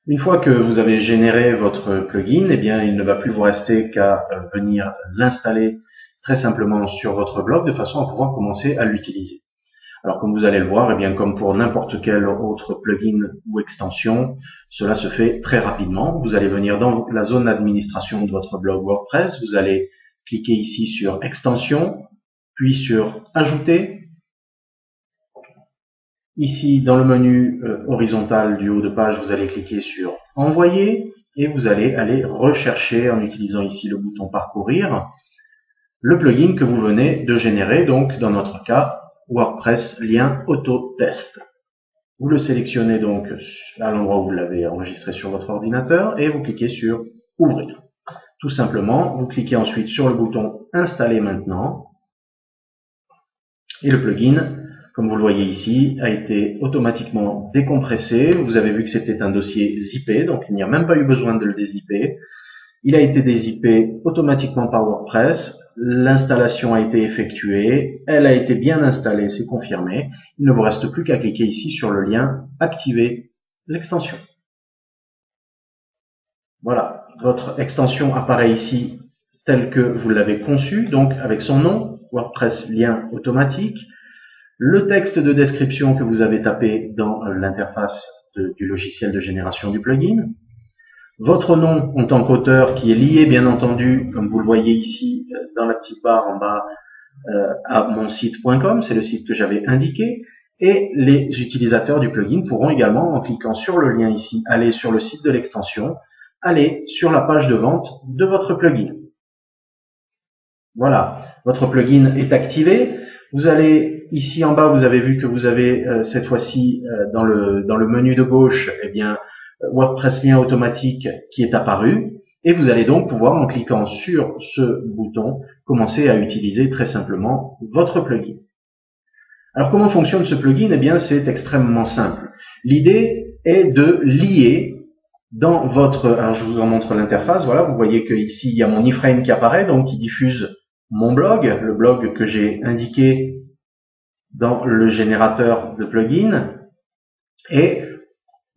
Une fois que vous avez généré votre plugin, eh bien, il ne va plus vous rester qu'à venir l'installer très simplement sur votre blog de façon à pouvoir commencer à l'utiliser. Alors, comme vous allez le voir, eh bien, comme pour n'importe quel autre plugin ou extension, cela se fait très rapidement. Vous allez venir dans la zone d'administration de votre blog WordPress, vous allez cliquer ici sur Extensions, puis sur Ajouter. Ici, dans le menu horizontal du haut de page, vous allez cliquer sur Envoyer et vous allez aller rechercher, en utilisant ici le bouton Parcourir, le plugin que vous venez de générer, donc dans notre cas, WordPress lien auto-test. Vous le sélectionnez donc à l'endroit où vous l'avez enregistré sur votre ordinateur et vous cliquez sur Ouvrir. Tout simplement, vous cliquez ensuite sur le bouton Installer maintenant et le plugin, comme vous le voyez ici, a été automatiquement décompressé. Vous avez vu que c'était un dossier zippé, donc il n'y a même pas eu besoin de le dézipper. Il a été dézippé automatiquement par WordPress. L'installation a été effectuée. Elle a été bien installée, c'est confirmé. Il ne vous reste plus qu'à cliquer ici sur le lien « Activer l'extension ». Voilà, votre extension apparaît ici telle que vous l'avez conçue, donc avec son nom, WordPress lien automatique. Le texte de description que vous avez tapé dans l'interface du logiciel de génération du plugin. Votre nom en tant qu'auteur qui est lié, bien entendu, comme vous le voyez ici dans la petite barre en bas, à monsite.com, c'est le site que j'avais indiqué. Et les utilisateurs du plugin pourront également, en cliquant sur le lien ici, aller sur le site de l'extension, aller sur la page de vente de votre plugin. Voilà, votre plugin est activé. Vous allez ici en bas, vous avez vu que vous avez cette fois-ci dans le menu de gauche, eh bien, WordPress lien automatique qui est apparu. Et vous allez donc pouvoir, en cliquant sur ce bouton, commencer à utiliser très simplement votre plugin. Alors, comment fonctionne ce plugin? Eh bien, c'est extrêmement simple. L'idée est de lier dans votre... Alors, je vous en montre l'interface. Voilà, vous voyez que ici il y a mon iframe qui apparaît, donc qui diffuse mon blog, le blog que j'ai indiqué dans le générateur de plugins. Et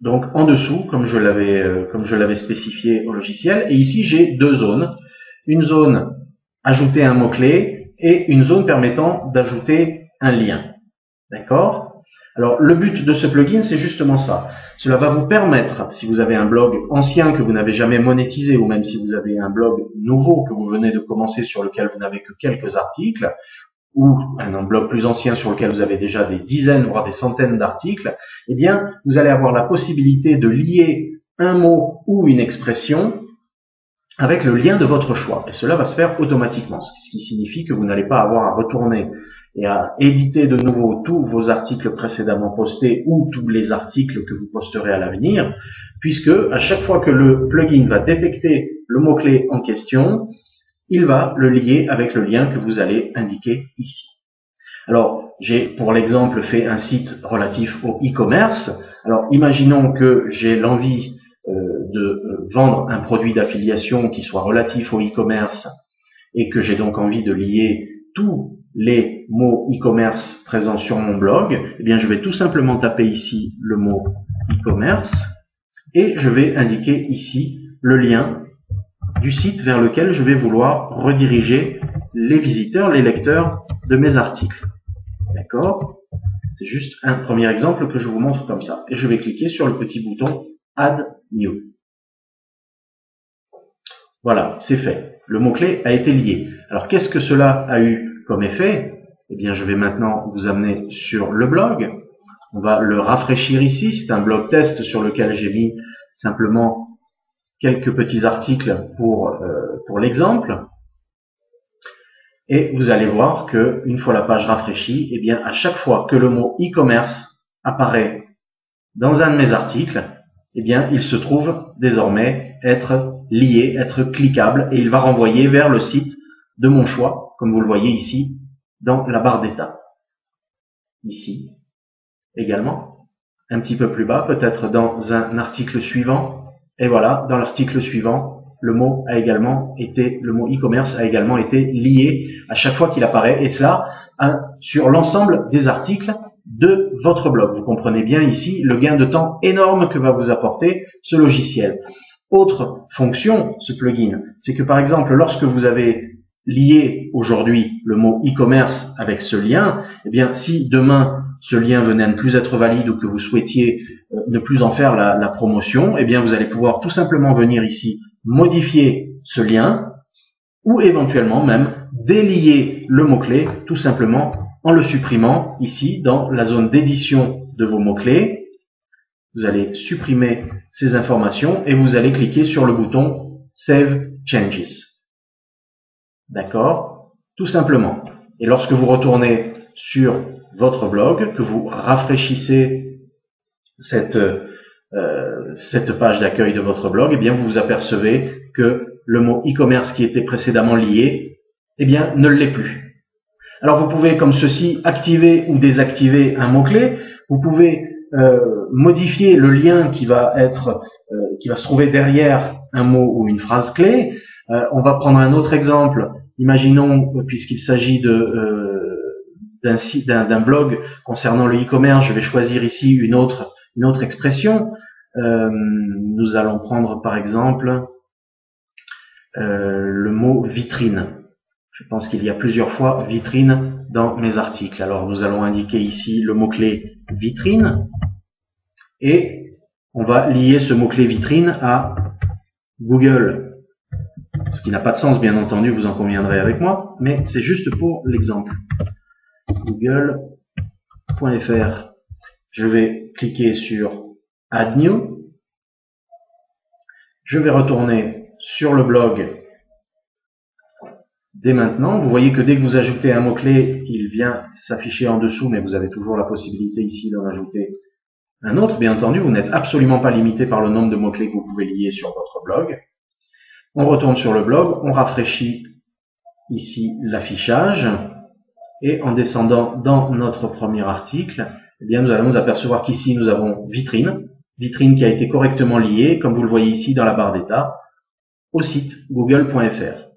donc en dessous, comme je l'avais spécifié au logiciel, et ici j'ai deux zones. Une zone ajouter un mot-clé et une zone permettant d'ajouter un lien. D'accord? Alors le but de ce plugin, c'est justement ça. Cela va vous permettre, si vous avez un blog ancien que vous n'avez jamais monétisé, ou même si vous avez un blog nouveau que vous venez de commencer sur lequel vous n'avez que quelques articles, ou un blog plus ancien sur lequel vous avez déjà des dizaines, voire des centaines d'articles, eh bien, vous allez avoir la possibilité de lier un mot ou une expression avec le lien de votre choix. Et cela va se faire automatiquement, ce qui signifie que vous n'allez pas avoir à retourner et à éditer de nouveau tous vos articles précédemment postés ou tous les articles que vous posterez à l'avenir, puisque à chaque fois que le plugin va détecter le mot-clé en question, il va le lier avec le lien que vous allez indiquer ici. Alors, j'ai pour l'exemple fait un site relatif au e-commerce. Alors, imaginons que j'ai l'envie de vendre un produit d'affiliation qui soit relatif au e-commerce et que j'ai donc envie de lier tous les mots e-commerce présents sur mon blog. Eh bien, je vais tout simplement taper ici le mot e-commerce et je vais indiquer ici le lien du site vers lequel je vais vouloir rediriger les visiteurs, les lecteurs de mes articles. D'accord? C'est juste un premier exemple que je vous montre comme ça. Et je vais cliquer sur le petit bouton Add New. Voilà, c'est fait. Le mot-clé a été lié. Alors, qu'est-ce que cela a eu comme effet? Eh bien, je vais maintenant vous amener sur le blog. On va le rafraîchir ici. C'est un blog test sur lequel j'ai mis simplement quelques petits articles pour l'exemple. Et vous allez voir que une fois la page rafraîchie, eh bien, à chaque fois que le mot e-commerce apparaît dans un de mes articles, eh bien, il se trouve désormais être lié, être cliquable, et il va renvoyer vers le site de mon choix, comme vous le voyez ici, dans la barre d'état. Ici, également. Un petit peu plus bas, peut-être dans un article suivant. Et voilà, dans l'article suivant, le mot e-commerce a également été lié à chaque fois qu'il apparaît, et cela sur l'ensemble des articles de votre blog. Vous comprenez bien ici le gain de temps énorme que va vous apporter ce logiciel. Autre fonction, ce plugin, c'est que par exemple, lorsque vous avez lié aujourd'hui le mot e-commerce avec ce lien, eh bien, si demain ce lien venait à ne plus être valide ou que vous souhaitiez ne plus en faire la promotion, eh bien, vous allez pouvoir tout simplement venir ici modifier ce lien ou éventuellement même délier le mot-clé tout simplement en le supprimant ici dans la zone d'édition de vos mots-clés. Vous allez supprimer ces informations et vous allez cliquer sur le bouton Save Changes. D'accord? Tout simplement. Et lorsque vous retournez sur votre blog, que vous rafraîchissez cette page d'accueil de votre blog, eh bien vous vous apercevez que le mot e-commerce qui était précédemment lié, eh bien ne l'est plus. Alors vous pouvez comme ceci activer ou désactiver un mot-clé. Vous pouvez modifier le lien qui va se trouver derrière un mot ou une phrase clé. On va prendre un autre exemple. Imaginons, puisqu'il s'agit d'un blog concernant le e-commerce, je vais choisir ici une autre expression. Nous allons prendre par exemple le mot vitrine. Je pense qu'il y a plusieurs fois vitrine dans mes articles. Alors nous allons indiquer ici le mot-clé vitrine et on va lier ce mot-clé vitrine à Google. Ce qui n'a pas de sens, bien entendu, vous en conviendrez avec moi, mais c'est juste pour l'exemple. Google.fr. Je vais cliquer sur Add New. Je vais retourner sur le blog dès maintenant. Vous voyez que dès que vous ajoutez un mot-clé, il vient s'afficher en dessous, mais vous avez toujours la possibilité ici d'en ajouter un autre. Bien entendu, vous n'êtes absolument pas limité par le nombre de mots-clés que vous pouvez lier sur votre blog. On retourne sur le blog, on rafraîchit ici l'affichage et en descendant dans notre premier article, eh bien, nous allons nous apercevoir qu'ici nous avons vitrine qui a été correctement liée, comme vous le voyez ici dans la barre d'état, au site google.fr.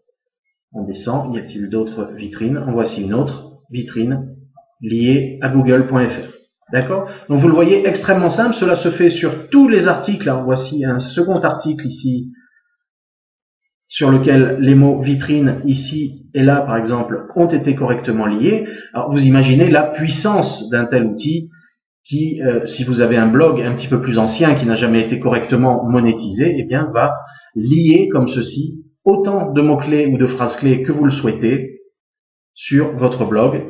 On descend, y a-t-il d'autres vitrines? En voici une autre vitrine liée à google.fr. D'accord? Donc vous le voyez, extrêmement simple, cela se fait sur tous les articles. Alors, voici un second article ici sur lequel les mots vitrine ici et là par exemple ont été correctement liés. Alors vous imaginez la puissance d'un tel outil qui, si vous avez un blog un petit peu plus ancien qui n'a jamais été correctement monétisé, eh bien va lier comme ceci autant de mots-clés ou de phrases-clés que vous le souhaitez sur votre blog,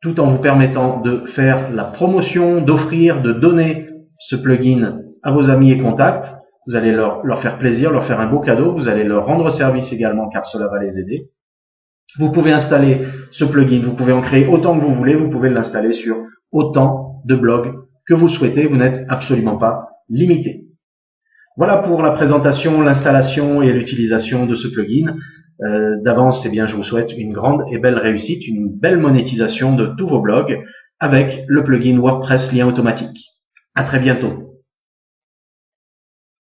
tout en vous permettant de faire la promotion, d'offrir, de donner ce plugin à vos amis et contacts. Vous allez leur faire plaisir, leur faire un beau cadeau, vous allez leur rendre service également car cela va les aider. Vous pouvez installer ce plugin, vous pouvez en créer autant que vous voulez, vous pouvez l'installer sur autant de blogs que vous souhaitez, vous n'êtes absolument pas limité. Voilà pour la présentation, l'installation et l'utilisation de ce plugin. D'avance, eh bien, je vous souhaite une grande et belle réussite, une belle monétisation de tous vos blogs avec le plugin WordPress Lien Automatique. À très bientôt.